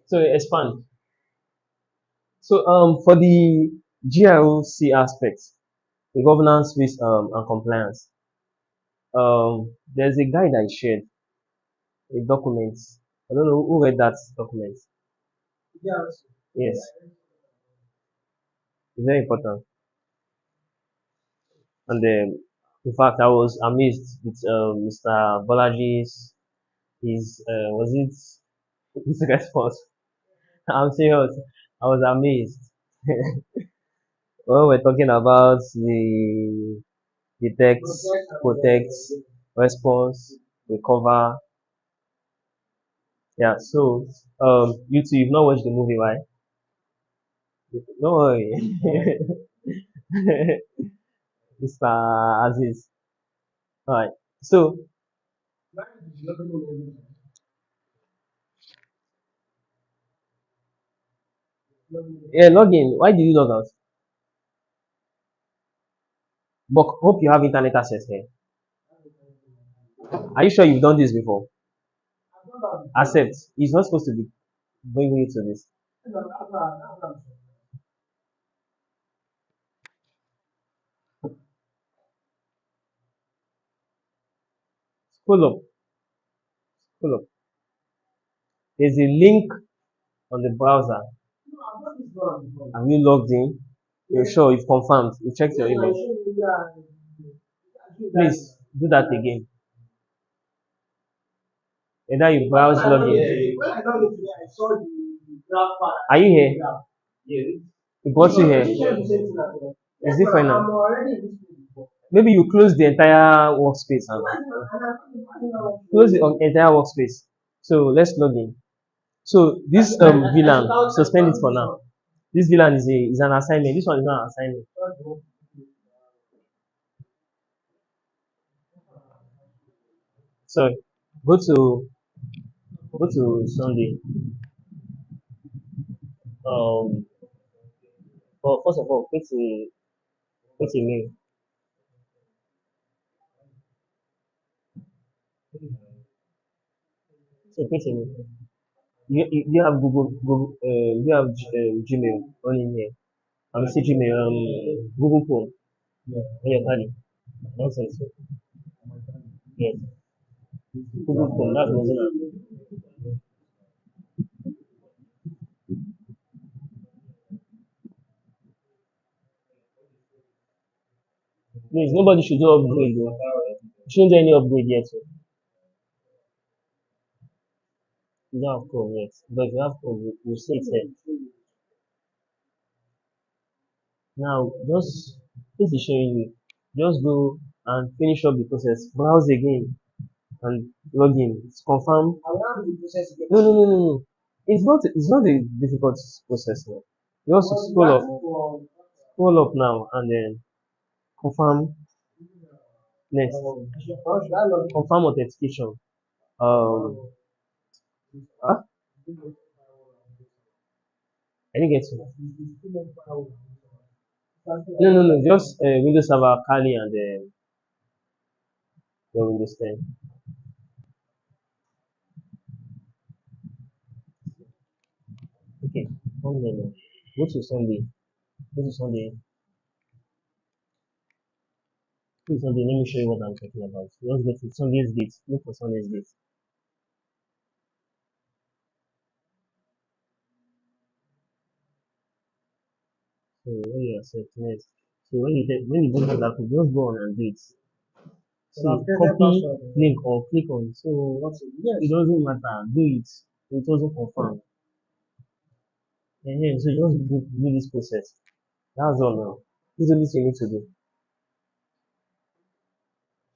So expand. So for the GROC aspects, the governance, risk, and compliance, there's a guide I shared, a document. I don't know who read that document. Yes, it's very important. And in fact, I was amazed with Mr. Bolaji's his was it his response. I'm serious. I was amazed when we're talking about the detect, protect, response, recover. Yeah. So you two, you've not watched the movie, right? Don't worry. Mr. Aziz. All right. So yeah, log in. Why did you log out? But hope you have internet access here. Are you sure you've done this before? Accept. He's not supposed to be bringing you to this. Scroll up. Scroll up. There's a link on the browser. Have you logged in? You're sure you've confirmed. You checked your email. Please do that again. Either you browse login. Are you here? It brought you here. Is it fine now? Maybe you close the entire workspace. Close the entire workspace. So let's log in. So this VLAN, suspend it for now. This VLAN is an assignment. This one is not an assignment. So go to Sunday. Um, well, first of all, create a mail. So create a mail. You have you have Gmail on in here. I'm see Gmail, Google Chrome on your tally. Nonsense. Yes, Google Chrome. That's Mozilla. Please, nobody should do upgrade though. Shouldn't do any upgrade yet. So. You don't have Chrome yet. But if you have Chrome, you see it here. Now, just this is showing you. Just go and finish up the process. Browse again and log in. It's confirm. No, no, no, no, no. It's not a difficult process now. Just scroll up now and then confirm next. Confirm authentication. Um, huh? I didn't get you. No, no, no. Just Windows Server, Kali, and your Windows 10. Okay. One minute. Go to Sunday. Go to Sunday. Go to Sunday. Let me show you what I'm talking about. Let's go to Sunday's date. Look for Sunday's date. So when you accept next. So when you don't have that, just go on and do it. So copy link or click on. So it doesn't matter. Do it. It doesn't confirm. So just do this process. That's all now. This is the only thing you need to do.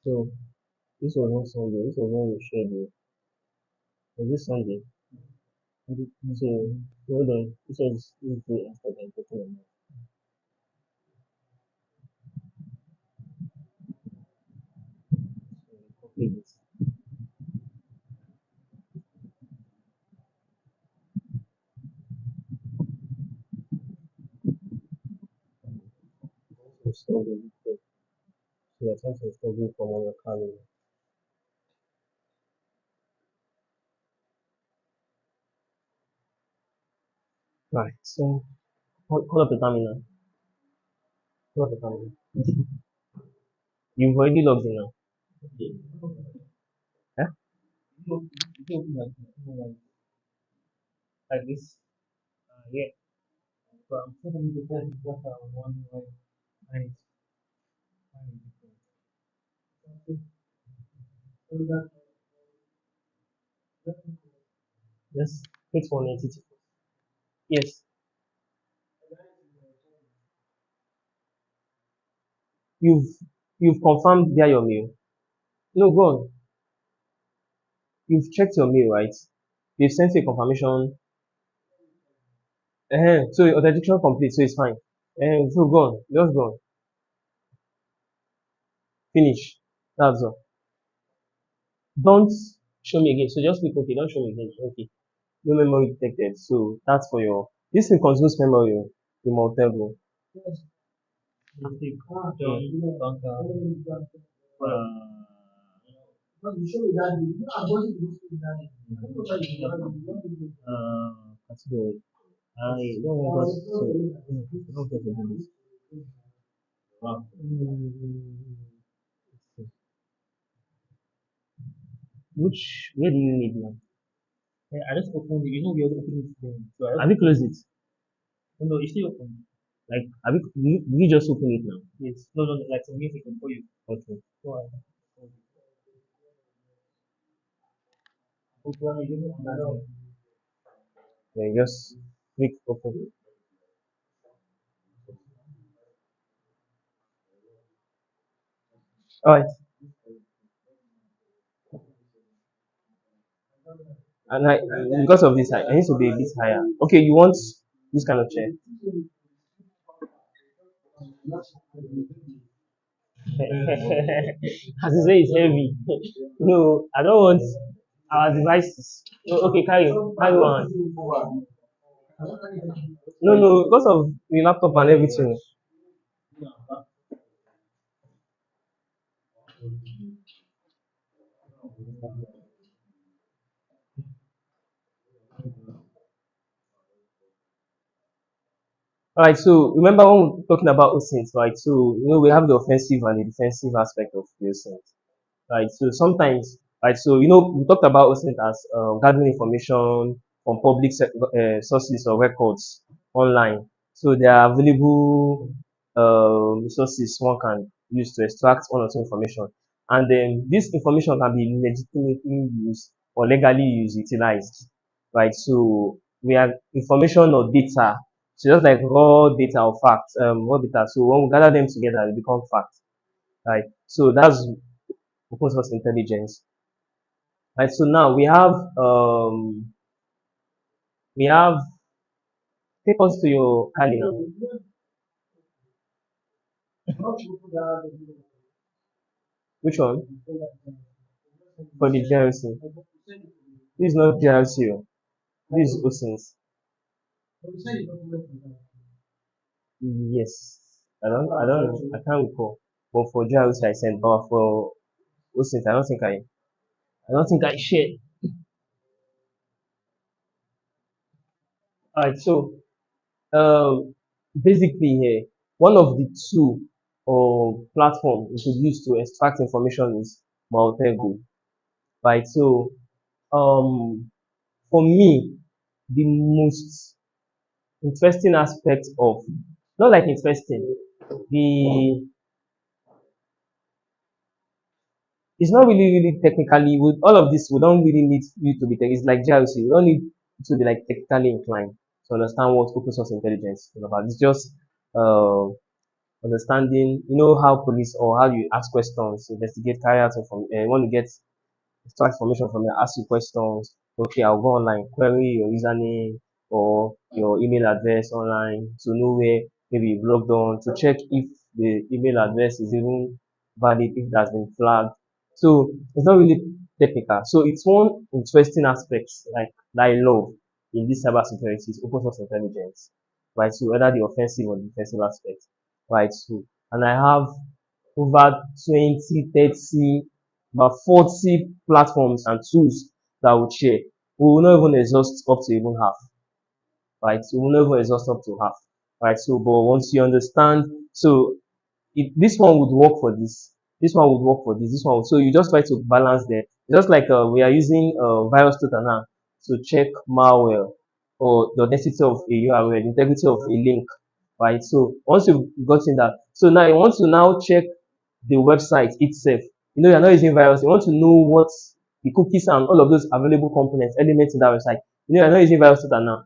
So this was not Sunday. This was when we shared it. Was this Sunday? So hold on. This is the effort I'm talking about. So copy this. Install the book. So you're trying to install it from on your calendar. Right. So call up the terminal. Call up the terminal. You've already logged in now. Yeah? Like this. Yeah. So I'm thinking the first what I want like yes. It's 182. Yes. You've you've confirmed via your mail. No, go on. You've checked your mail, right? They've sent you a confirmation. So your authentication complete, so it's fine. So go on. Just go on. Finish. That's all. Don't show me again. So just click OK. Don't show me again. Okay. No memory detected. So that's for your. This thing consumes memory. Oh, the multiple. Category. I don't want to. Don't get it. Where do you need now? I just opened it. You know, we already opened it then. So have you closed it? No, no, it's still open. Like, we just open it now? Yes. No, no, no, like some music before you. Okay. So, yeah, just click open. Alright. And because of this, I need to be a bit higher. Okay, you want this kind of chair? As you say, it's heavy. No, I don't want our devices. No, okay, carry on. No, no, because of the laptop and everything. All right, so remember when we were talking about OSINT, right? So we have the offensive and the defensive aspect of the OSINT, right? So sometimes, right? So we talked about OSINT as gathering information from public sources or records online. So there are available resources one can use to extract one or two information, and then this information can be legitimately used or legally used, utilized, right? So we have information or data, so just like raw data or facts, raw data. So when we gather them together, they become facts, right? So that's open source intelligence, right? So now we have take us to your calendar. Which one? For the GRC. This is not GRC. Oh. This is OSINT. Yes. I can't recall. But for GRC I sent, but for OSINT, I don't think I shared. Alright, so um, basically here, one of the two or platform we could use to extract information is Maltego, right? So for me, the most interesting aspect of, not like interesting, the it's not really technically, with all of this we don't really need you to be it's like GRC, we don't need to be like technically inclined to understand what open source intelligence is about. It's just uh understanding, how police or how you ask questions, investigate, carry out want to get extract information from you, ask you questions. Okay, I'll go online, query your username or your email address online to know where maybe you've logged on, to check if the email address is even valid, if it has been flagged. So it's not really technical. So it's one interesting aspect like that I love in this cybersecurity is open source intelligence, right? So whether the offensive or defensive aspect, right? So and I have over 20, 30, about 40 platforms and tools that I would share. We will not even exhaust up to even half. right? So we'll never exhaust up to half, right? So, but once you understand, so this one would work for this one would work for this one. So you just try to balance there. Just like we are using virus tutor now to check malware or the authenticity of a URL, the integrity of a link, right? So once you've gotten that, so now you want to now check the website itself. You know, you're not using virus. You want to know what the cookies and all of those available components, elements in that website. You know, you're not using virus tutor now.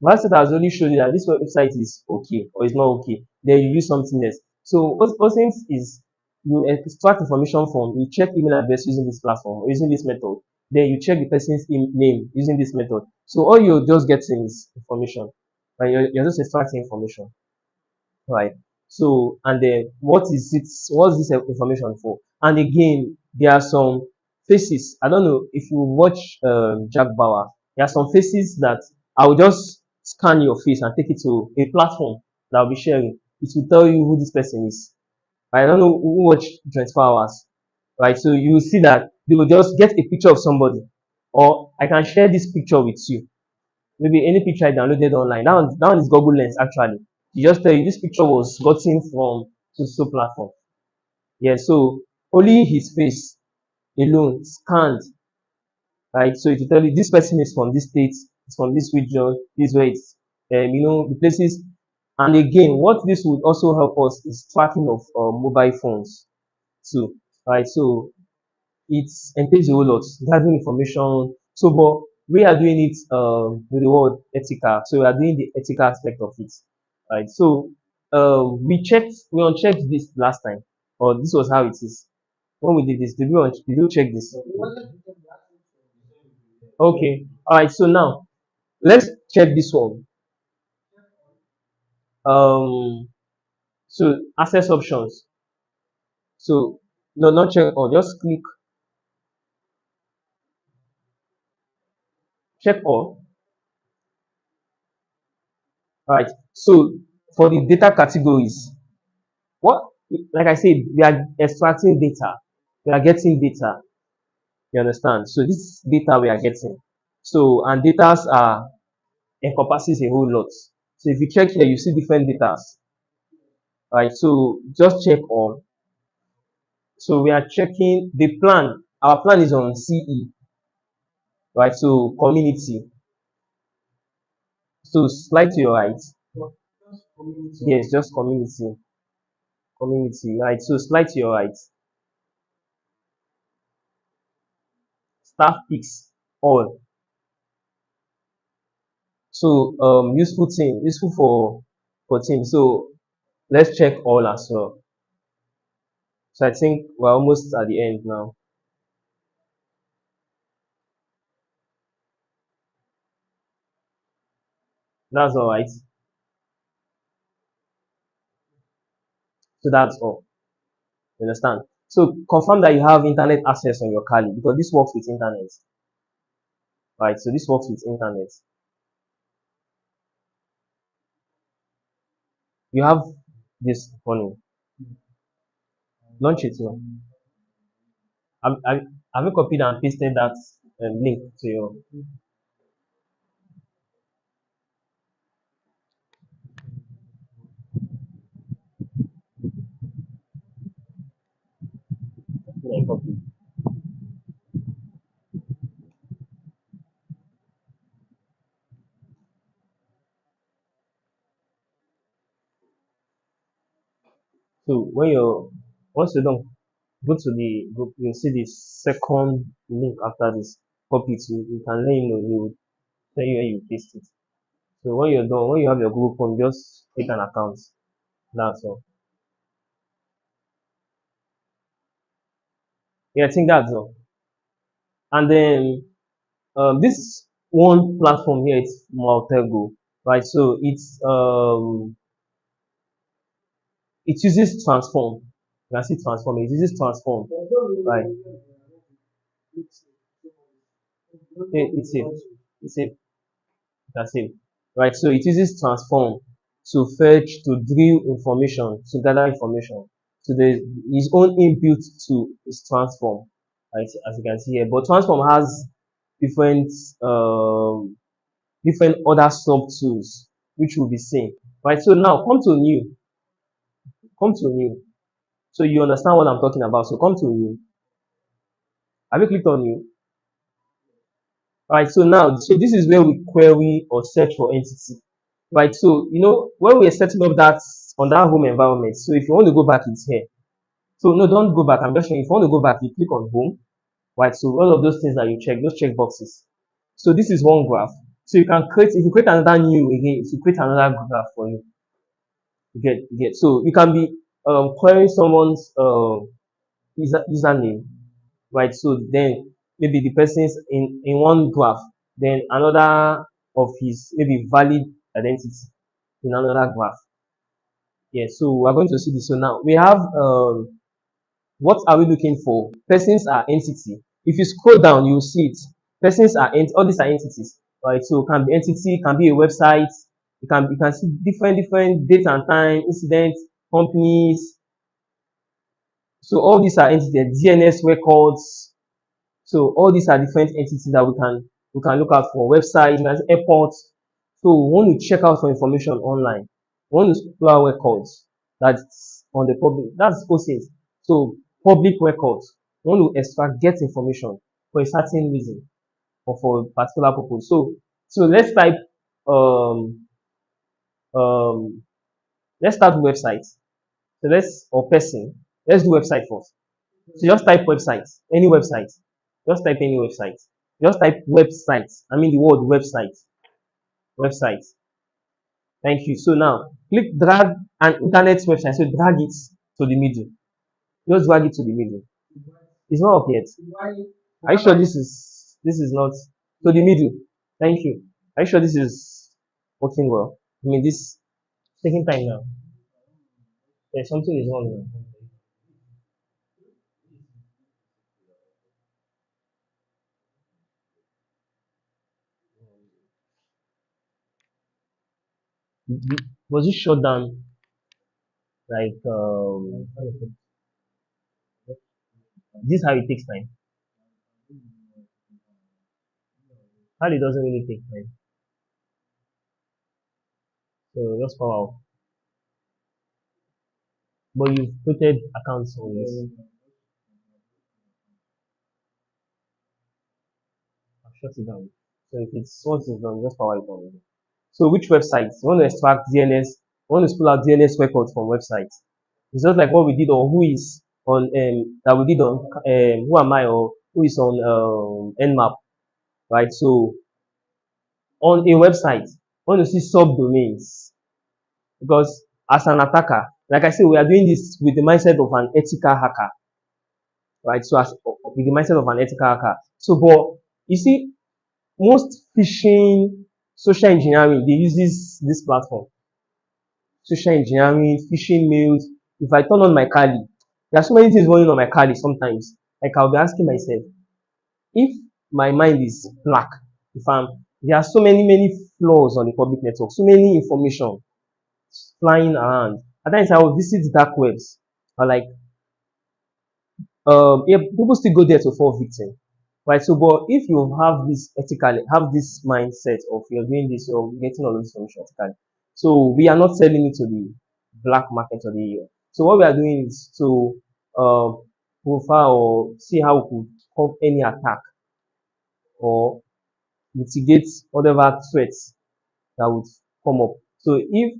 Virus tutor has only showed you that this website is okay or is not okay. Then you use something else. So what things is you extract information from, you check email address using this platform or using this method. Then you check the person's name using this method. So all you're just getting is information. Right? You're just extracting information, right? So, and then what's this information for? And again, there are some faces. I don't know if you watch Jack Bauer. There are some faces that I will just scan your face and take it to a platform that I'll be sharing. It will tell you who this person is. I don't know who watch 24 hours, right? So you will see that they will just get a picture of somebody, or I can share this picture with you. Maybe any picture I downloaded online. That one is Google Lens actually. You just tell you this picture was gotten from so platform. Yeah, so only his face alone scanned, right? So it will tell you this person is from this state, it's from this region, this way it's the places. And again, what this would also help us is tracking of mobile phones too, right? So it entails a whole lot, gathering information. So, but we are doing it with the word ethical. So we are doing the ethical aspect of it, right? So we unchecked this last time, or this was how it is when we did this. Did you check this? Okay, all right. So now let's check this one. Um, so access options. So no, not check all. Just click check all. All right. So for the data categories, what like I said, we are extracting data, we are getting data, you understand? So this data we are getting, so and data are encompasses a whole lot. So if you check here you see different data, right? So just check all. So we are checking the plan. Our plan is on CE, right? So community. So slide to your right. Yes, just community, right? So slide to your right. Staff picks all. So useful for team. So let's check all as well. So I think we're almost at the end now. That's all right. So that's all. You understand? So confirm that you have internet access on your Kali because this works with internet, right? So this works with internet. You have this funny. Launch it now. Have you copied and pasted that link to your copy? So when you're once you're done, go to the group, you'll see the second link after this. Copy it. You can let you know. He will tell you where you paste it. So when you're done, when you have your Google Chrome, just create an account. That's all. Yeah, I think that's all. And then this one platform here is Maltego, right? So it uses transform. You can see transform. It uses transform, right? It's safe. It's safe. That's it. Right. So it uses transform to fetch, to drill information, to gather information. So there's his own input to is transform, right? As you can see here. But transform has different different other sub tools which will be seen. Right. So now come to new. So you understand what I'm talking about. So come to new. Have you clicked on new? Right. So now, so this is where we query or search for entity. Right. So when we are setting up that on that home environment. So if you want to go back, it's here. So no, don't go back. I'm just showing. If you want to go back, you click on home. Right. So all of those things that you check, those check boxes. So this is one graph. So you can create, if you create another new again, to create another graph for you. You get. So you can be querying someone's username, right? So then maybe the person's in one graph, then another of his maybe valid identity in another graph. Yeah. So we're going to see this. So now we have what are we looking for? Persons are entity. If you scroll down, you will see it. Persons are all these are entities, right? So it can be entity, can be a website. You can see different date and time, incidents, companies. So all these are entities, DNS records. So all these are different entities that we can look out for. Websites, airports. So we want to check out for information online. We want to explore records that's on the public. That's OSINT. So public records. We want to extract, get information for a certain reason or for a particular purpose. So um um let's start with website. So or person. Let's do website first. So just type website, any website. Just type any website. Just type website. I mean the word website. Website. Thank you. So now click drag an internet website. So drag it to the middle. Just drag it to the middle. It's not up yet. Are you sure this is not to the middle? Thank you. Are you sure this is working well? I mean this taking time now. There's something is wrong now. Was it shut down? Like this is how it takes time. How it doesn't really take time. So just power off. But you've created accounts on this. I'll shut it down. So if it's once it's done, just power it on. So which websites? You want to extract DNS, you want to pull out DNS records from websites. It's just like what we did on who is on that we did on who am I or who is on Nmap, right? So on a website, we want to see subdomains because as an attacker, like I said, we are doing this with the mindset of an ethical hacker, right? So as with the mindset of an ethical hacker. So, but you see, most phishing, social engineering, they use this platform. Social engineering, phishing mails. If I turn on my Kali, there are so many things running on my Kali sometimes. Like I'll be asking myself, if my mind is black, if I'm there are so many flaws on the public network, so many information flying around. At times I will visit dark webs. Or like yeah, people still go there to fall victim. Right. So but if you have this mindset of you're doing this, you're getting all this information ethically. So we are not selling it to the black market or the so what we are doing is to uh, profile or see how we could cope any attack or mitigate whatever threats that would come up. So if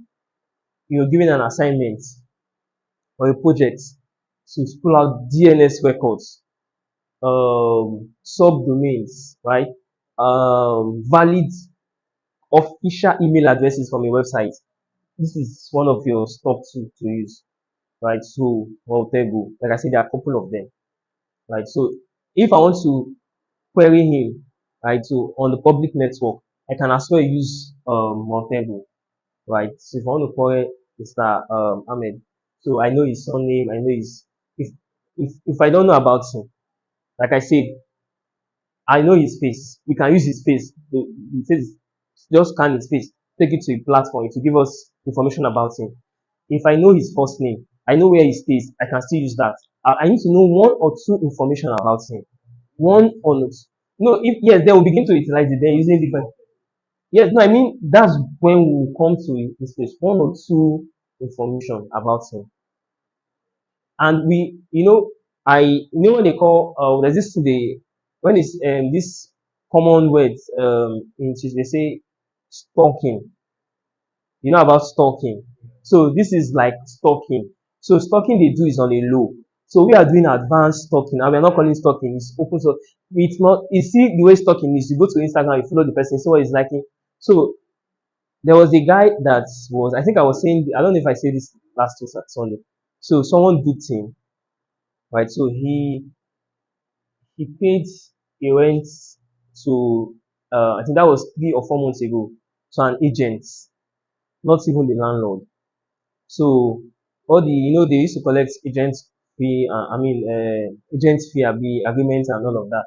you're given an assignment or a project to pull out DNS records, subdomains, right? Valid official email addresses from a website. This is one of your top two to use, right? So, Multego, like I said, there are a couple of them, right? So, if I want to query him, right, so on the public network, I can as well use Multego, right? So, if I want to query Mr. Ahmed, so I know his surname, I know his if I don't know about him, like I said, I know his face. We can use his face. The face just scan his face, take it to a platform to give us information about him. If I know his first name, I know where he stays, I can still use that. I need to know one or two information about him. One or not. No, if yes, then we'll begin to utilize it. Then using different. Yes, no, I mean that's when we come to this place, one or two information about him. And we, what they call, there's this today, when it's this common words in English, they say stalking. You know about stalking. So this is like stalking. So stalking they do is on a low. So we are doing advanced stalking, and we're not calling stalking. It's open source. It's not. You see the way stalking is. You go to Instagram, you follow the person, see what he's liking. So there was a guy that was. I think I was saying. I don't know if I said this last week Sunday. So someone duped him, right? So he paid. He went to. I think that was 3 or 4 months ago, to an agent, not even the landlord. So all the they used to collect agent fee, agent fee agreement and all of that.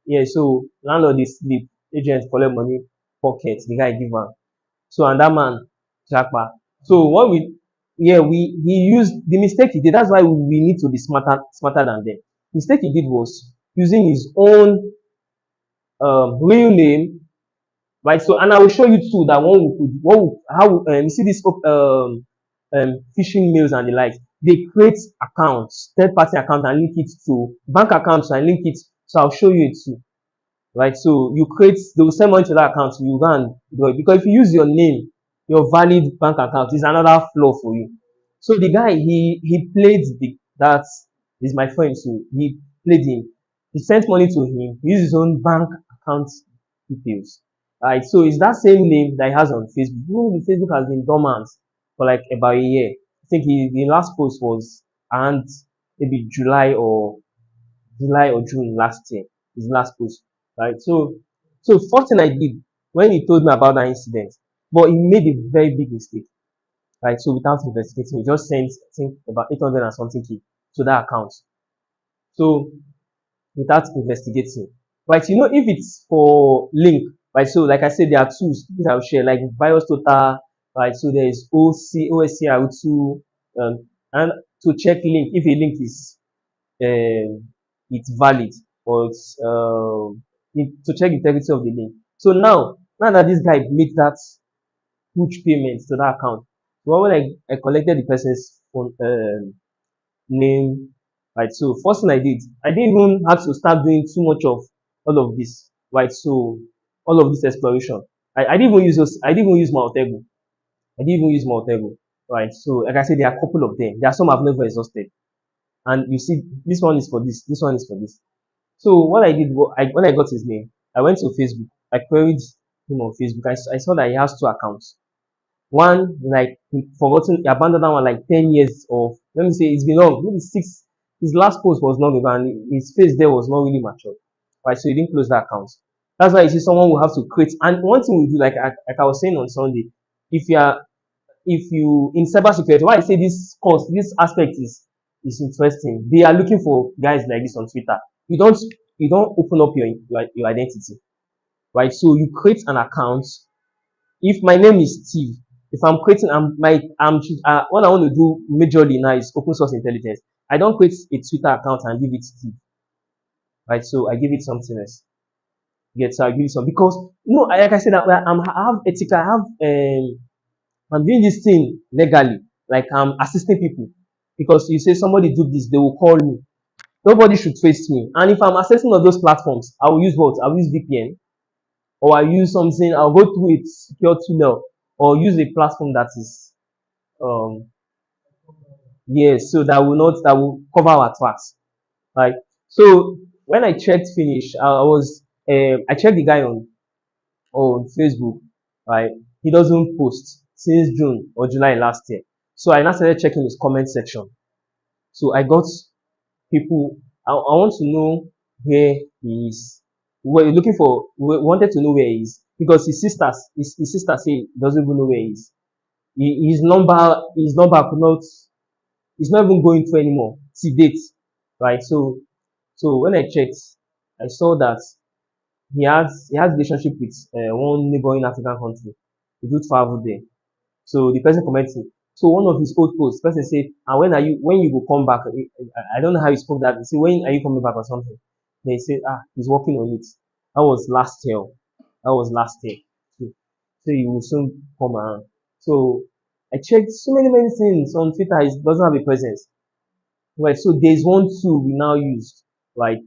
Yeah, so landlord dey sleep, agent collect money pocket, the guy give am. So and that man japa. So what we yeah we he used the mistake he did. That's why we need to be smarter than them. Mistake he did was using his own real name, right? So, and I will show you too that how you see this phishing mails and the like. They create accounts, third-party account, and link it to bank accounts and link it. So I'll show you it too, right? So you create, they will send money to that account. You go and do it because if you use your name, your valid bank account is another flaw for you. So the guy he played that is my friend too. He played him. He sent money to him. He used his own bank account details. Right. So it's that same name that he has on Facebook. You know, the Facebook has been dormant for like about a year. I think the last post was around maybe July or June last year. His last post. Right. So first thing I did when he told me about that incident, but he made a very big mistake. Right. So without investigating, he just sent I think about 800 and something K to that account. So without investigating. Right? You know, if it's for link, right? So like I said, there are tools that I'll share, like Virus Total, right? So there is OSCR2, and to check link if a link is it's valid or to check the integrity of the link. So now that this guy made that huge payment to that account, well, when I collected the person's phone name, right? So first thing I didn't even have to start doing too much of all of this, right? So all of this exploration, I didn't even use I didn't even use Maltego. I didn't even use Maltego, right? So like I said, there are a couple of them. There are some I've never exhausted, and you see, this one is for this one is for this. So what I did when I got his name, I went to Facebook. I queried him on Facebook. I saw that he has two accounts. One like he forgotten, he abandoned that one like 10 years of, let me say it's been long, maybe six. His last post was long ago and his face there was not really mature. Right, so he didn't close that account. That's why you see someone will have to create. And one thing we do, like I was saying on Sunday, if you are if you in cybersecurity, why I say this aspect is interesting. They are looking for guys like this on Twitter. You don't open up your identity, right? So you create an account. If my name is Steve, if I'm creating, what I want to do majorly now is open source intelligence. I don't create a Twitter account and give it Steve, right? So I give it something else. Yes, so I give it some because like I said, I have ethical. I'm doing this thing legally, like I'm assisting people because you say somebody do this, they will call me. Nobody should face me. And if I'm accessing on those platforms, I will use what? I will use VPN or I use something. I'll go through a secure tunnel or use a platform that is um yes, so that will cover our tracks, right? So when I checked finish, I checked the guy on Facebook, right? He doesn't post since June or July last year. So I now started checking his comment section. So I got people. I want to know where he is. We're looking for. We wanted to know where he is because his sister say he doesn't even know where he is. His number could not. It's not even going through anymore to date, right? So when I checked, I saw that he has relationship with one neighboring African country. He do travel there. So the person commented. So one of his old posts, the person said, "And when you will come back?" I don't know how he spoke that. He said, "When are you coming back or something?" Then he said, "Ah, he's working on it." That was last year. That was last year. so he will soon come around. So I checked so many things on Twitter. It doesn't have a presence. Right. So there's one tool we now use. Right.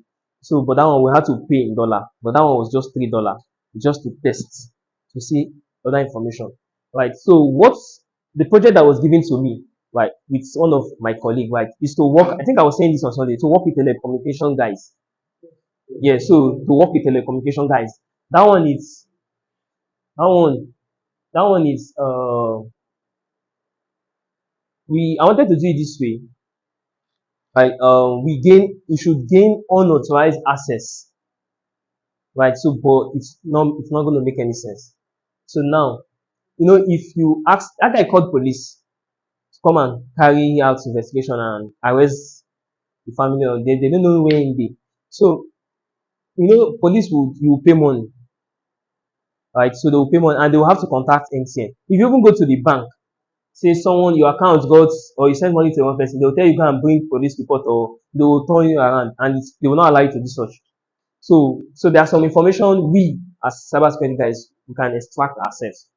So but that one we had to pay in dollar. But that one was just $3 just to test to see other information. Right. So what's the project that was given to me, right, with one of my colleague, right, is to work. I think I was saying this on Sunday, to work with telecommunication guys. Yeah, so to work with telecommunication guys. That one is that one that one is we I wanted to do it this way. Right, we should gain unauthorized access, right? So but it's not going to make any sense. So now, if you ask that guy called police to come and carry out investigation and arrest the family, or they don't know where he be. So police will you will pay money, right? So they will pay money and they will have to contact MTN. If you even go to the bank, say someone your account got, or you send money to one person, they will tell you go and bring police report, or they will turn you around and they will not allow you to do such. So there are some information we as cybersecurity guys we can extract ourselves,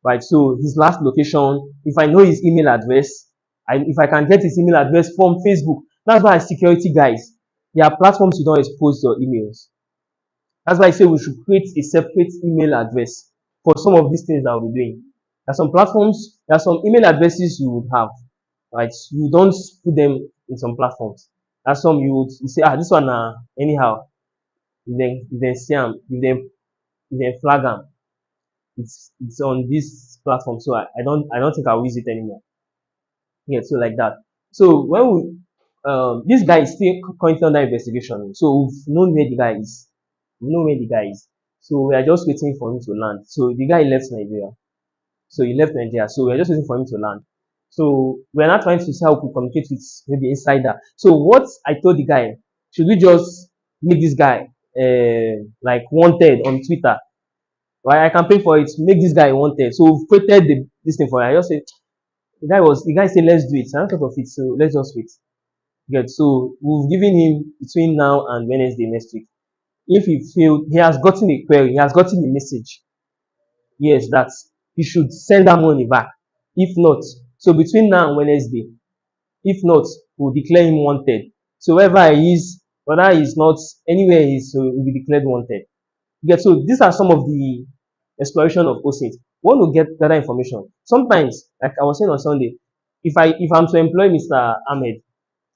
right? So his last location, if I know his email address, if I can get his email address from Facebook, that's why as security guys, there are platforms you don't expose your emails. That's why I say we should create a separate email address for some of these things that we're doing. There are some platforms, there are some email addresses you would have, right? You don't put them in some platforms. That's some you say, this one anyhow. If they see them, if they flag them, it's on this platform. So I don't think I'll use it anymore. Yeah, so like that. So when this guy is still currently under investigation. So we've known where the guy is. We know where the guy is. So we are just waiting for him to land. So the guy left Nigeria. So he left Nigeria. So we're just waiting for him to land. So we're not trying to see how we communicate with maybe insider. So what I told the guy, should we just make this guy like wanted on Twitter? Right? I can pay for it. Make this guy wanted. So we've created this thing for him. I just said the guy said let's do it. So I thought of it. So let's just wait. Good. So we've given him between now and Wednesday next week. If he failed, he has gotten a query, he has gotten a message. Yes, that he should send that money back. If not, so between now and Wednesday, if not, we'll declare him wanted. So wherever he is, whether he's not anywhere he is, so he'll be declared wanted. Yeah, so these are some of the exploration of OSINT. We want to get gather information. Sometimes, like I was saying on Sunday, if I'm to employ Mr. Ahmed,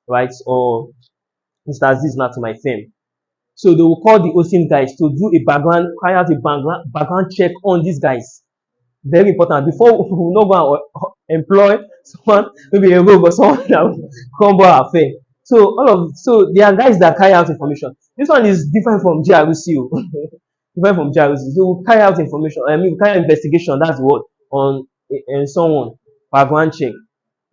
right, or Mr. Aziz now to my firm, so they will call the OSINT guys to do a carry out a background check on these guys. Very important. Before we will not go and employ someone, maybe a rogue or someone that will crumble our firm. So there are guys that carry out information. This one is different from GRC. Different from GRC. They will carry out information. I mean, carry out investigation. That's what on someone background check.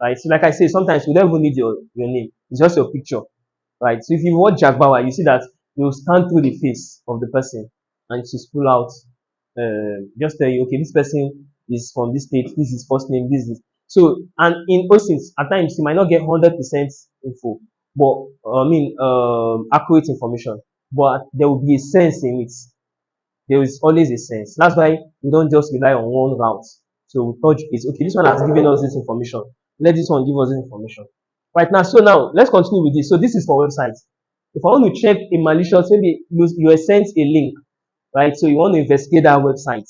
Right. So like I say, sometimes we don't even need your name. It's just your picture. Right. So if you watch Jack Bauer, you see that you will scan through the face of the person and to pull out, just tell you, okay, this person is from this state, this is first name, this is. So, and in OSINT, at times you might not get 100% info, but accurate information, but there will be a sense in it. There is always a sense. That's why we don't just rely on one route. So we touch it. Okay, this one has given us this information. Let this one give us this information. Right now, so now let's continue with this. So this is for websites. If I want to check a malicious, maybe you are sent a link, right? So you want to investigate that website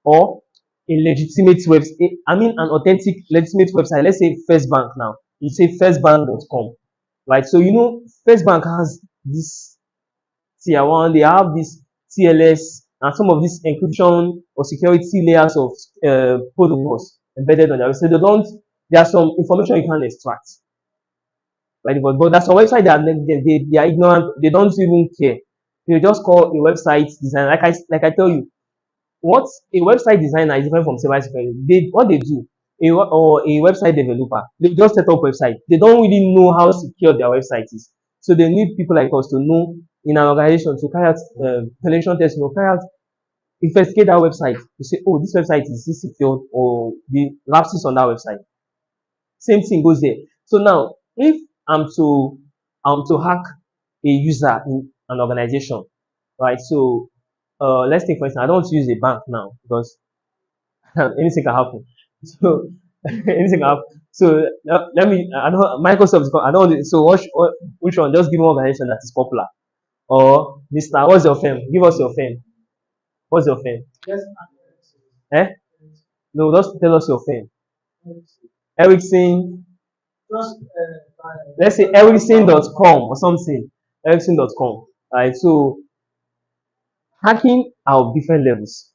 or a legitimate website. I mean, an authentic, legitimate website. Let's say First Bank now. You say firstbank.com, right? So First Bank has this tier one. They have this TLS and some of these encryption or security layers of protocols embedded on there. So they don't. There are some information you can extract. Right? But that's a website that they are ignorant, they don't even care. They just call a website designer. Like I tell you, what a website designer is different from cybersecurity. What they do, or a website developer, they just set up website. They don't really know how secure their website is. So they need people like us to know in an organization to carry out penetration testing, or carry out investigate that website to say, oh, this website is this secure, or the lapses on that website. Same thing goes there. So now, if I'm to hack a user in an organization, right? So let's take for instance, I don't want to use a bank now because anything can happen. So anything can happen. So let me. I don't. Microsoft. I don't. So which one? Just give me one organization that is popular. Or Mister. What's your firm? Give us your firm. What's your firm? Eh? No, just tell us your firm. Ericsson. Let's say Ericsson.com or something. Ericsson.com. Right. So hacking are of different levels.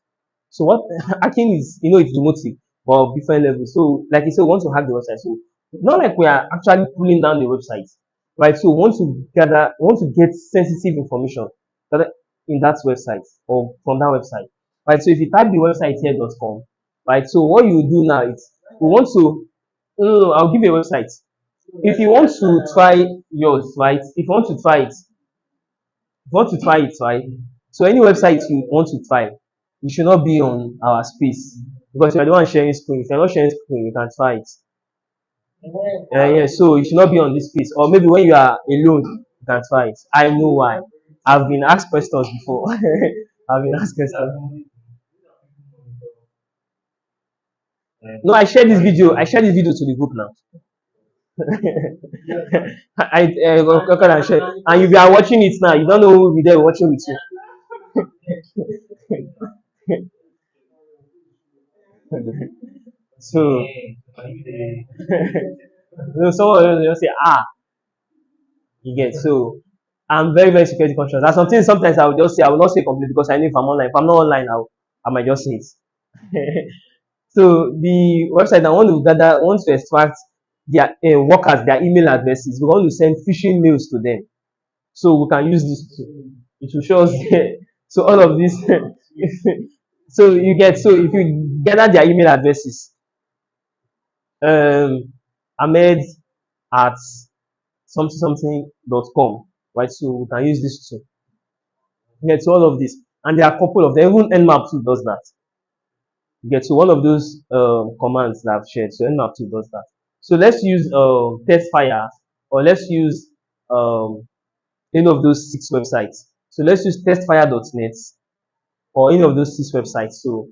So what hacking is, it's emotive, but of different levels. So like you said, we want to hack the website. So not like we are actually pulling down the website, right? So we want to get sensitive information that in that website or from that website, right? So if you type the website here.com, right? So what you do now is we want to, no, I'll give you a website. If you want to try yours, right? If you want to try it, right? So any website you want to try, you should not be on our space because you're the one sharing screen. If you're not sharing screen, you can try it. Yeah, so you should not be on this space. Or maybe when you are alone, you can try it. I know why. I've been asked questions before. I've been asked questions. No, I shared this video. I shared this video to the group now. Okay, I share. And you are watching it now. You don't know who will be there watching with you. So, someone will just say, you get. So, I'm very, very security conscious. That's something sometimes I will just say, I will not say completely because I know if I'm online. If I'm not online, I might just say it. So, the website I want to gather, wants to extract their workers, their email addresses. We want to send phishing mails to them. So, we can use this. It will show us. So, all of this. So, you get. So, if you gather their email addresses, Ahmed at something.com, right? So we can use this to get to all of this. And there are a couple of them. Even Nmap too does that. Get to one of those commands that I've shared. So Nmap too does that. So let's use Testfire, or let's use any of those 6 websites. So let's use testfire.net or any of those 6 websites. So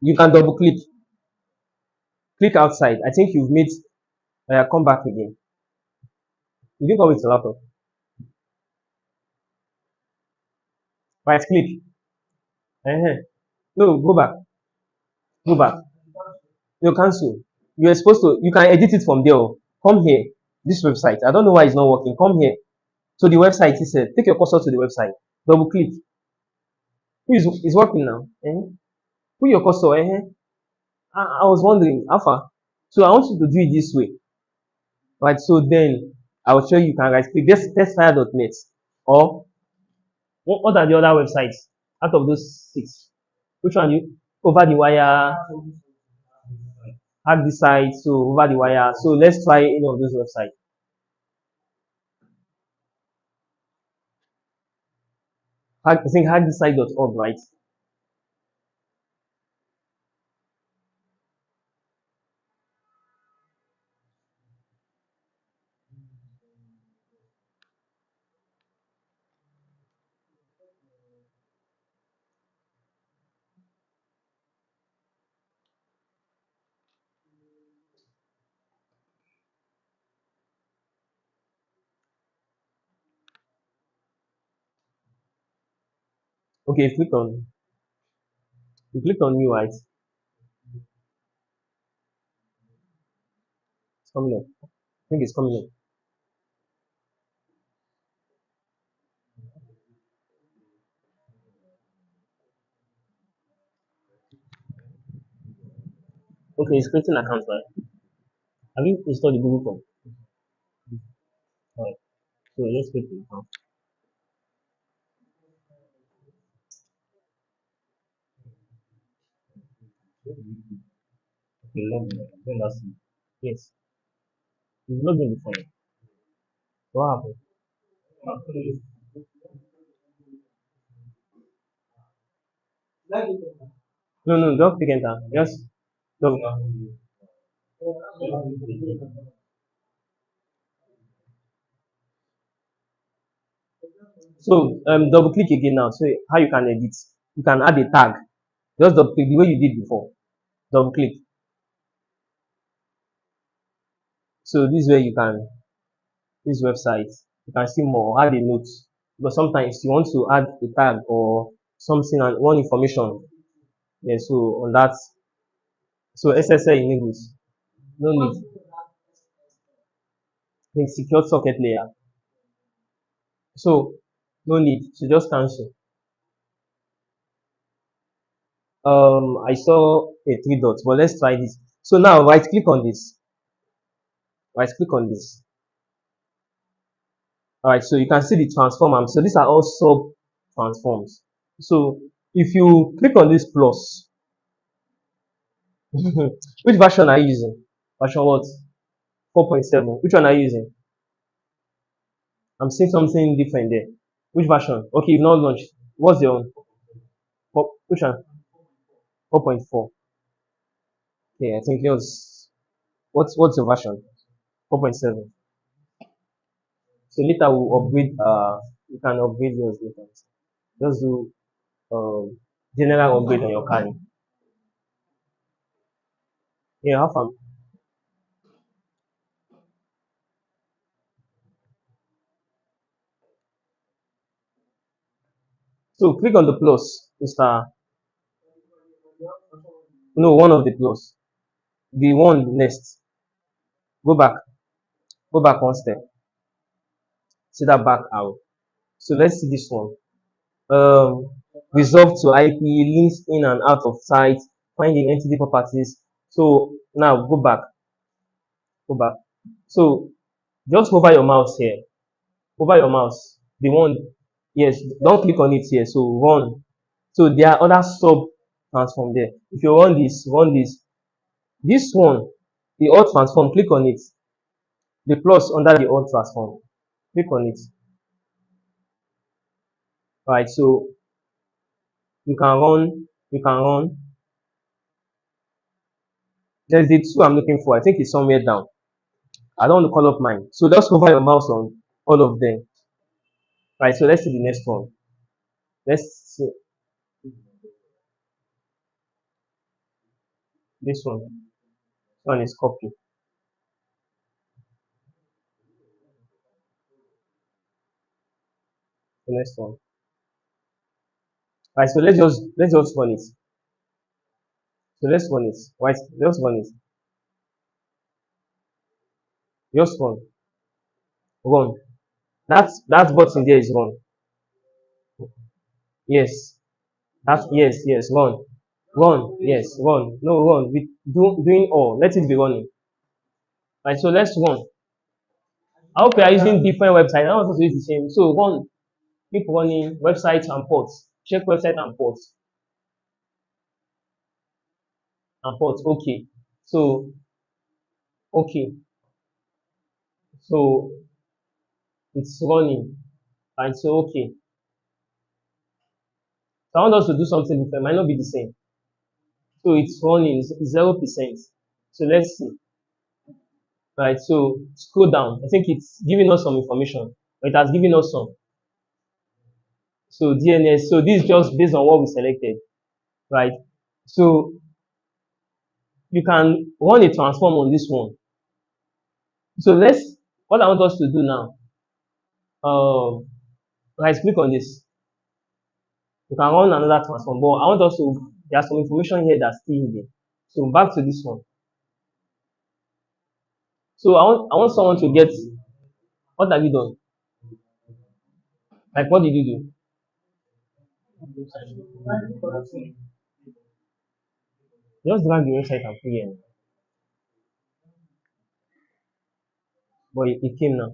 you can double click outside. I think you've made come back again. You didn't come with a laptop. Right click. No, go back. Go back. You cancel. You're supposed to. You can edit it from there. Come here. This website. I don't know why it's not working. Come here. So the website is said. Take your cursor to the website. Double click. Who is working now? Put your cursor. I was wondering, Alpha. So I want you to do it this way, right? So then I will show you. You can right click. This testfire.net or what are the other websites out of those 6? Which one you over the wire? Hack the site. So over the wire. So let's try any of those websites. I think hackthesite.org, right? Okay, you clicked on new, right? It's coming up. I think it's coming up. Okay, it's creating account, right? Have you installed the Google Form? Alright. So let's create the account. Okay, log in. Then that's it. Yes. You've logged in before. What happened? No, no, don't click enter. Just double. So double click again now. So how you can edit? You can add a tag. Just double click the way you did before. Double click. So this is where you can, this website, you can see more, add a note. But sometimes you want to add a tag or something and one information. Yeah, so on that, so SSL enables. No need. Then secure socket layer. So no need. So just cancel. I saw a three dots, but let's try this. So now right click on this. Right click on this. All right, so you can see the transform arm. So these are all sub transforms. So if you click on this plus, which version are you using? Version what? 4.7. Which one are you using? I'm seeing something different there. Which version? Okay, you've not launched. What's your own? Which one? 4.4. Okay, I think yours. What's your version? 4.7. So later we'll upgrade. You can upgrade yours later. Just do general upgrade on your card. Yeah, have fun. So click on the plus, Mr. No, one of the plus. The one next. Go back. Go back one step. See that back arrow. So let's see this one. Um, resolve to IP, links in and out of site, find the entity properties. So now go back. Go back. So just hover your mouse here. Hover your mouse. The one, yes, don't click on it here. So run. So there are other sub transform there. If you run this. This one, the alt transform, click on it. The plus under the alt transform. Click on it. Right, so you can run. There's the two I'm looking for. I think it's somewhere down. I don't want to call up mine. So just hover your mouse on all of them. Right, so let's see the next one. Let's see this one. This one is copy. The next one. Right, so let's just run it. So let's run it. Right, just run it. Just run. Run. That button there is run. Yes. That's yes, run. Run, yes, run. No, run. We doing all. Let it be running. Right, so let's run. I hope you are using different websites. I don't want to use the same. So run, keep running websites and ports. Check website and ports. And ports. Okay. So okay. So it's running. And so okay. So I want us to do something different. It might not be the same. So it's running, it's 0%. So let's see. Right, so scroll down. I think it's giving us some information. It has given us some. So DNS, so this is just based on what we selected, right? So you can run a transform on this one. So what I want us to do now, right click on this. You can run another transform, but I want us to, there's some information here that's still hidden. So back to this one. So I want someone to get, what have you done? Like, what did you do? Just drag the website and put here. But it came now.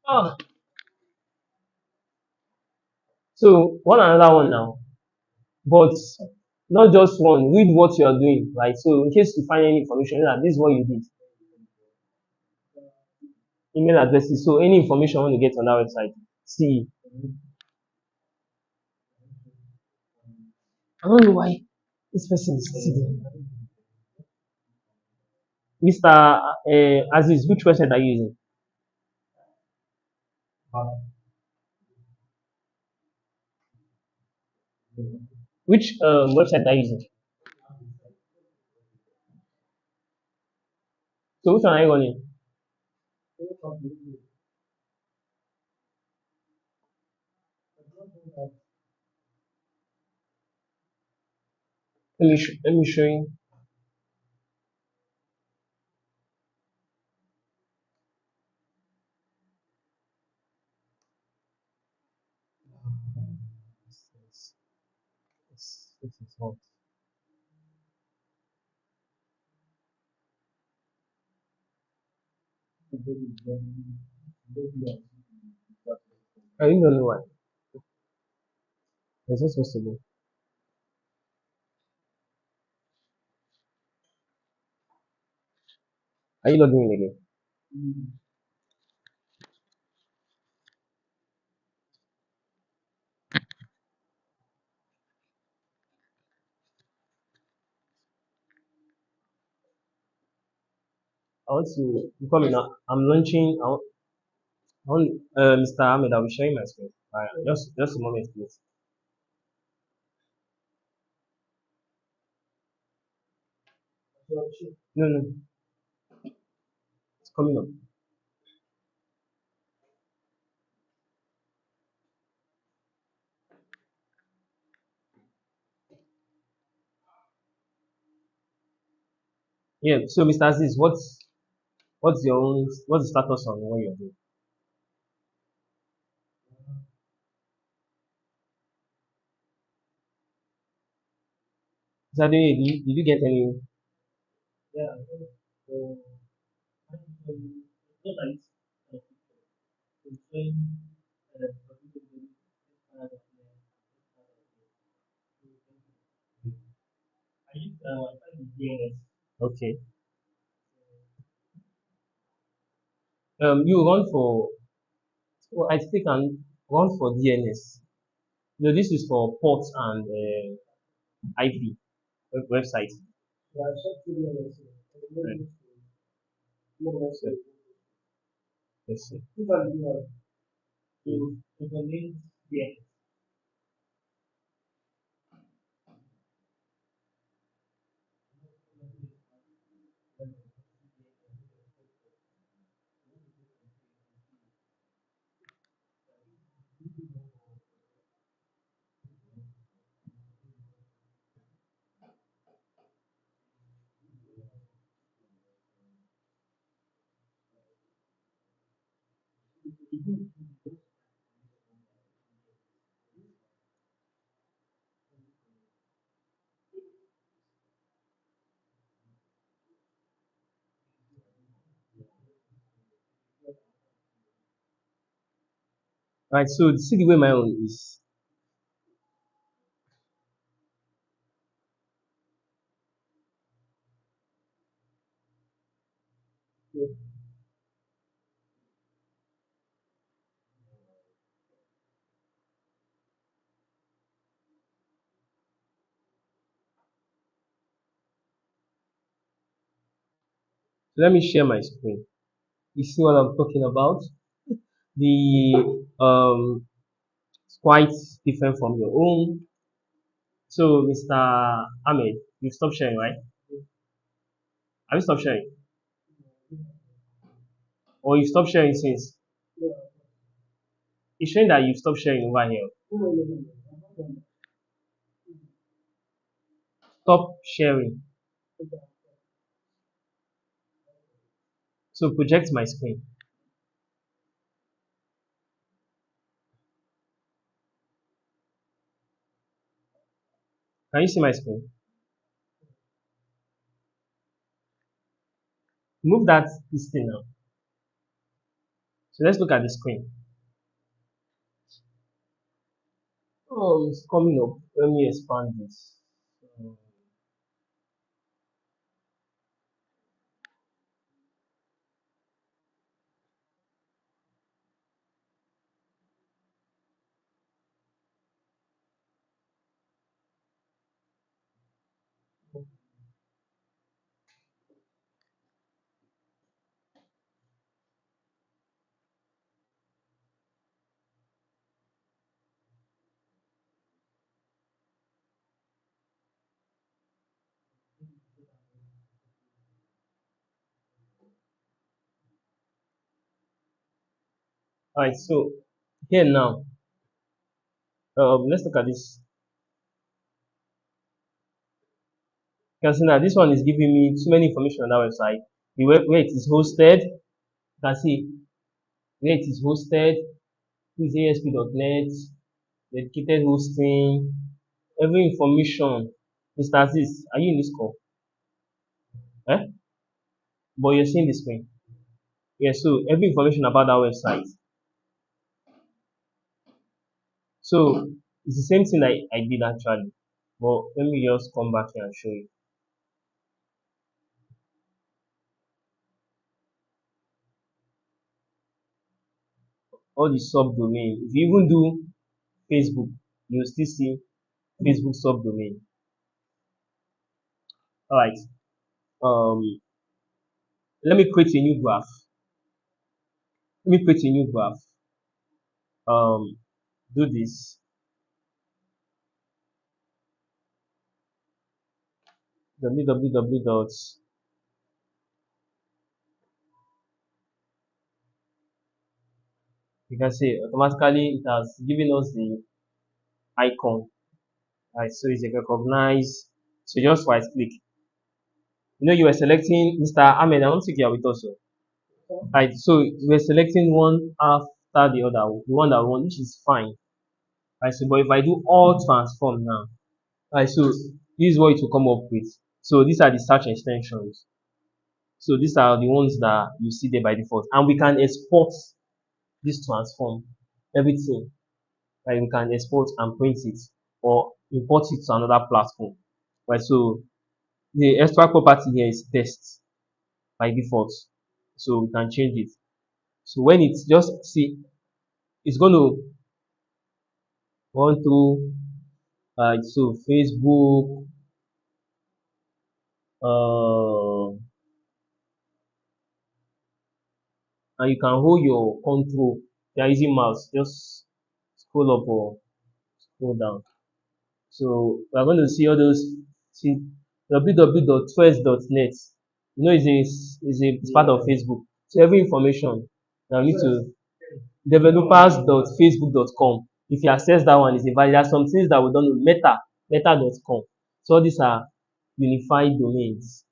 Ah, so one another one now. But not just one, read what you are doing, right? So in case you find any information, you know that this is what you did. Email addresses. So any information you want to get on that website, see. I don't know why this person is sitting. Mr. Aziz, which website are you using? Which website are you using? So which one are you running? Let me show you. This is hot. I don't know why. It's not supposed to be. Are you logging in again? I want to become now. I'm launching. I want, Mr. Ahmed, I'll be sharing my screen. Just a moment, please. No, no, it's coming up. Yeah. So, Mr. Aziz, what's the status on what you're doing? Saturday, did you get any? Okay. You run for. Well, I think I'm run for DNS. No, this is for ports and IP website. Right. Let's see. Right. So see the way my own is. So let me share my screen. You see what I'm talking about? The it's quite different from your own. So, Mr. Ahmed, you stopped sharing, right? Have you stopped sharing? Or you stopped sharing since? It's showing that you stopped sharing over here. Stop sharing. So project my screen. Can you see my screen? Move that this thing now. So let's look at the screen. Oh, it's coming up. Let me expand this. Um, All right, so here now, let's look at this. You can see now this one is giving me too many information on that website. Where it is hosted, you can see where it is hosted, who is ASP.NET, dedicated hosting, every information. Mr. Aziz, are you in this call? Eh? But you're seeing the screen. Yeah, so every information about that website. So it's the same thing I did actually. But let me just come back here and show you. All the subdomain. If you even do Facebook, you'll still see Facebook subdomain. Alright. Um let me create a new graph. Let me create a new graph. Um do this www dot, you can see automatically it has given us the icon. Right, so it's a recognize. So just right click. You know you were selecting Mr. Ahmed. I don't think you are with us. Right, so we're selecting one after the other, the one that we want, which is fine. Right, so but if I do all transform now, right, so this is what it will come up with. So these are the search extensions. So these are the ones that you see there by default, and we can export this transform, everything. Right, we can export and print it or import it to another platform. Right, so the extra property here is test by default, so we can change it. So when it's just see, it's going to run through so Facebook, and you can hold your control. You are using mouse, just scroll up or scroll down. So we are going to see all those. See www.first.net. You know, it's part of Facebook. So every information now need to developers.facebook.com. If you access that one, it's invalid. There are some things that we don't know. Meta.com. So all these are unified domains.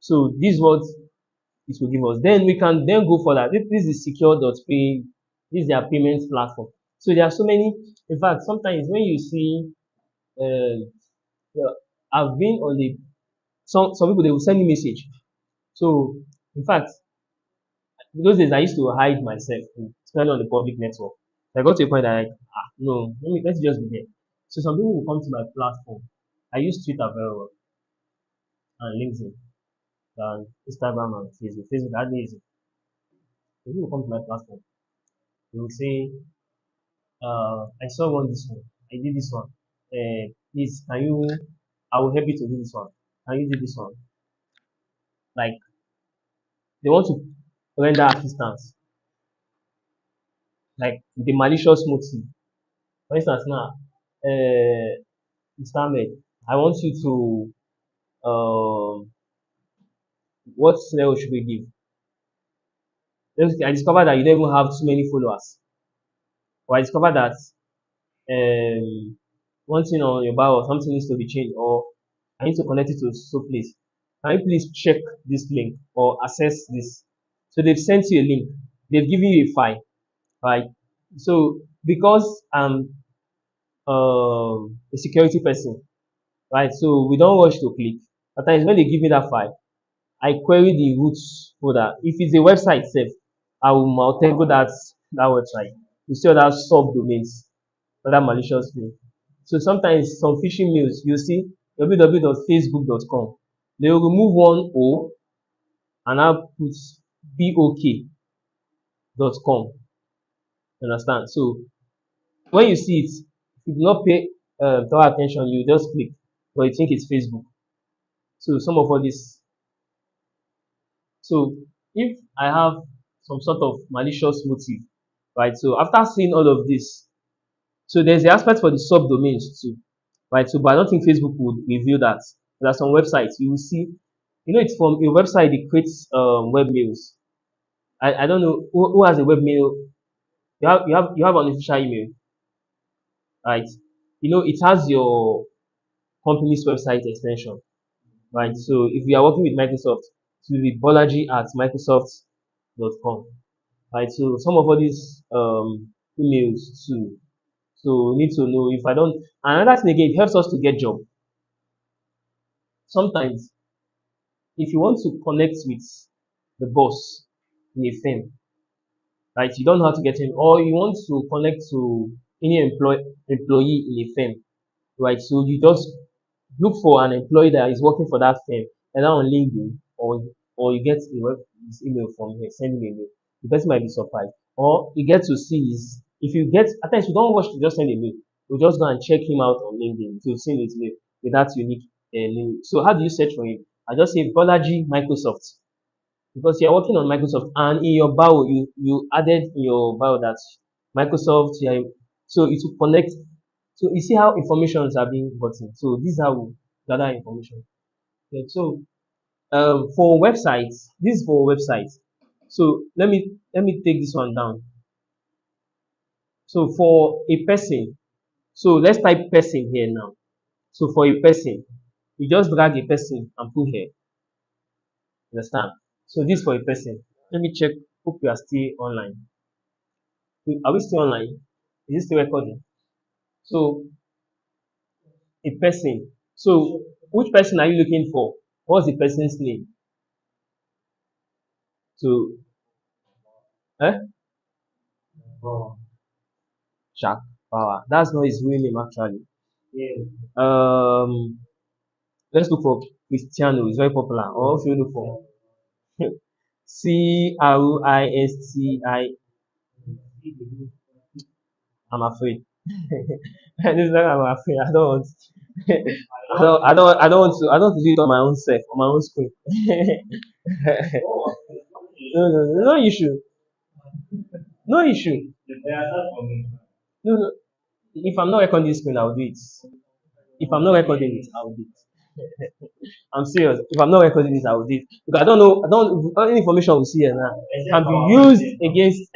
So this is what it will give us. Then we can then go further. This is secure.pay. This is their payment platform. So there are so many. In fact, sometimes when you see, uh, I've been on the some people they will send me message. So in fact, those days I used to hide myself, especially on the public network. So I got to a point that like, no, let's just be there. So some people will come to my platform. I use Twitter very well and LinkedIn and Instagram and Facebook. Facebook that easy. So people will come to my platform. They will say, I saw one this one. I did this one. Please, can you? I will help you to do this one. Can you do this one? Like they want to render assistance, like the malicious motive. For instance, now, Mr. Ahmed, I want you to what scenario should we give? I discovered that you don't even have too many followers, or I discovered that one thing on your bio or something needs to be changed, or I need to connect it to so place. Can you please check this link or access this? So they've sent you a link. They've given you a file, right? So because I'm a security person, right? So we don't rush to click. At times when they give me that file, I query the roots folder. If it's a website itself, I will multi-go that website. You see other subdomains, other malicious things. So sometimes some phishing mails, you see www.facebook.com. They will remove one O and now put bok.com. Understand? So when you see it, if you do not pay thorough attention, you just click, but you think it's Facebook. So some of all this. So if I have some sort of malicious motive, right? So after seeing all of this, so there's the aspect for the subdomains too, right? So but I don't think Facebook would reveal that. There are some websites you will see, it's from a website that creates web mails. I don't know who has a webmail You have an official email, right? It has your company's website extension, right? So if you are working with Microsoft, it will be bolaji at microsoft.com, right? So some of all these emails too. So we need to know if I don't. Another thing again, it helps us to get job. Sometimes if you want to connect with the boss in a firm, right? You don't know how to get him, or you want to connect to any employee in a firm, right? So you just look for an employee that is working for that firm, and on LinkedIn, or you get his email from here, send him a mail. The person might be surprised, or you get to see his. If you get, at times you don't watch to just send a mail. You just go and check him out on LinkedIn to see his mail with that unique name. So how do you search for him? I just say Bolaji Microsoft, because you're working on Microsoft, and in your bio you added in your bio that Microsoft, yeah, so it will connect. So you see how informations are being gotten. So this is how we gather information. Yeah, so for websites, this is for websites. So let me take this one down. So for a person, so let's type person here now. So for a person, you just drag a person and put here. Understand? So this for a person. Let me check. Hope you are still online. Are we still online? Is it still recording? So a person. So which person are you looking for? What's the person's name? So eh? Jack Power. That's not his real name actually. Um let's look for Cristiano. It's very popular. Or if you look for Cristi. I'm afraid. This is not I'm afraid. I don't want. I don't want to do it on my own self, on my own screen. No, no, no, no issue. No issue. No, no. If I'm not recording this screen, I'll do it. If I'm not recording it, I'll do it. I'm serious. If I'm not recording this, I will do it. Because I don't know. I don't. Any information we see here now can be used against.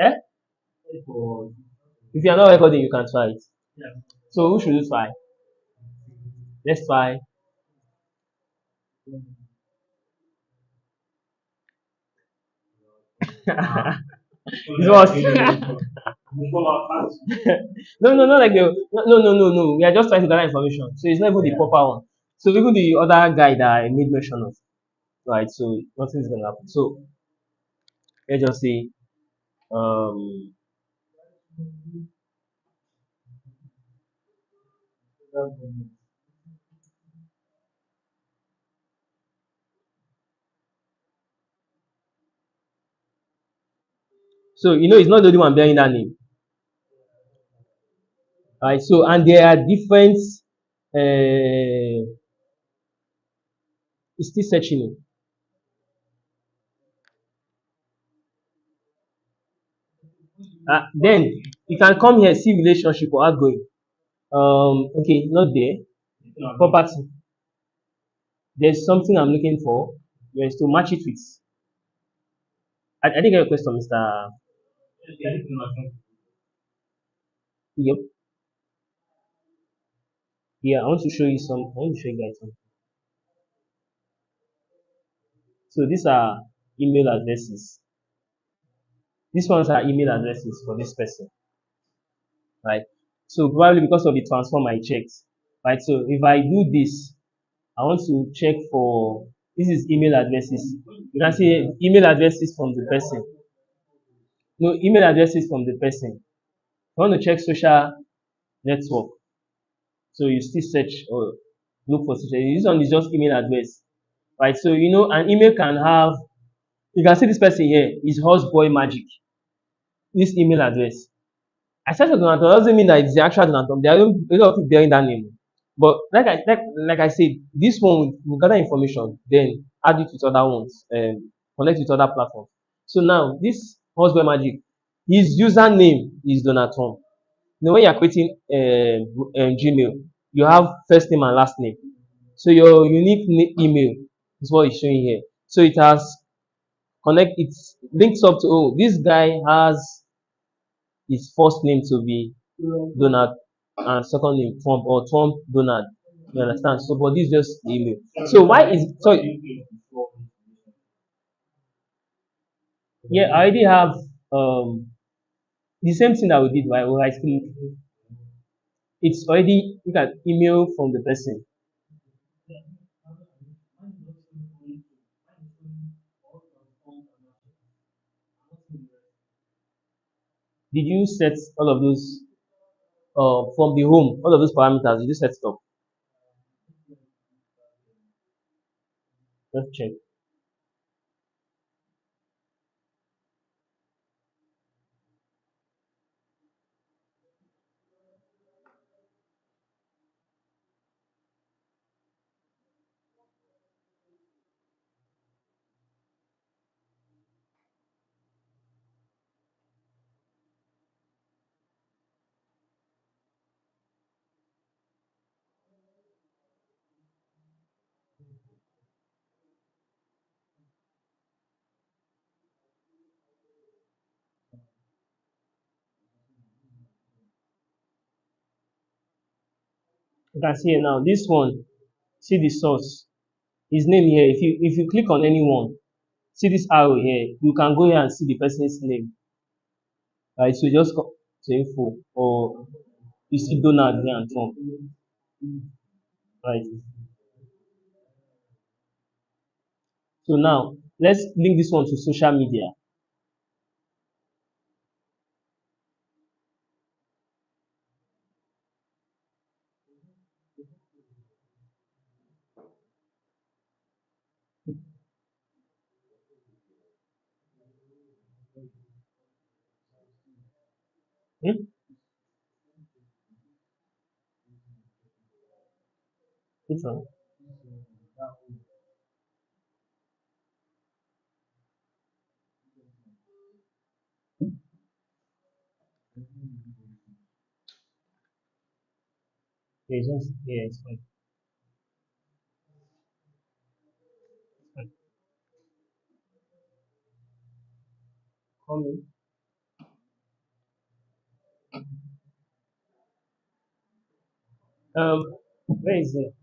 If you are not recording, you can try it. So who should we try? Let's try. This was no, no, not like the no, no, no, no, no. We are just trying to gather information. So it's not even the proper one. So even the other guy that I made mention of, right? So nothing is gonna happen. So let's just say um. So it's not the only one bearing that name, right? So and there are different. It's still searching it. Then you can come here see relationship or outgoing. Okay, not there. Property. There's something I'm looking for. Yes, to match it with. I didn't get your question, Mr. Yep. Yeah, I want to show you some. I want to show you guys some. So these are email addresses. These ones are email addresses for this person, right? So probably because of the transform I checked, right? So if I do this, I want to check for this is email addresses. You can see email addresses from the person. No, email addresses from the person. I want to check social network. So you still search or look for social. This one is just email address, right? So an email can have. You can see this person here is Boy Magic. This email address. I search for Donald Trump doesn't mean that it's the actual Donald Trump. There are a lot of people bearing that name. But like I said, this one will gather information, then add it with other ones, and connect with other platforms. So now this Boy Magic, his username is Donald Trump. When you're creating Gmail, you have first name and last name. So your unique email is what it's showing here. So it has it links up to, oh, this guy has his first name to be Donald and second name Trump or Trump Donald. You understand? So, but this is just the email. So why is so? Yeah, I already have the same thing that we did. Right? We right click. It's already you can email from the person. Did you set all of those from the home? All of those parameters. Did you set it up? Let's check. You can see it now. This one, see the source. His name here. If you click on anyone, see this arrow here. You can go here and see the person's name. Right. So just go to info or you see Donald here and Trump. Right. So now let's link this one to social media. Hmm? Which one? Yeah, it's fine. It's fine. Call me. Where is it?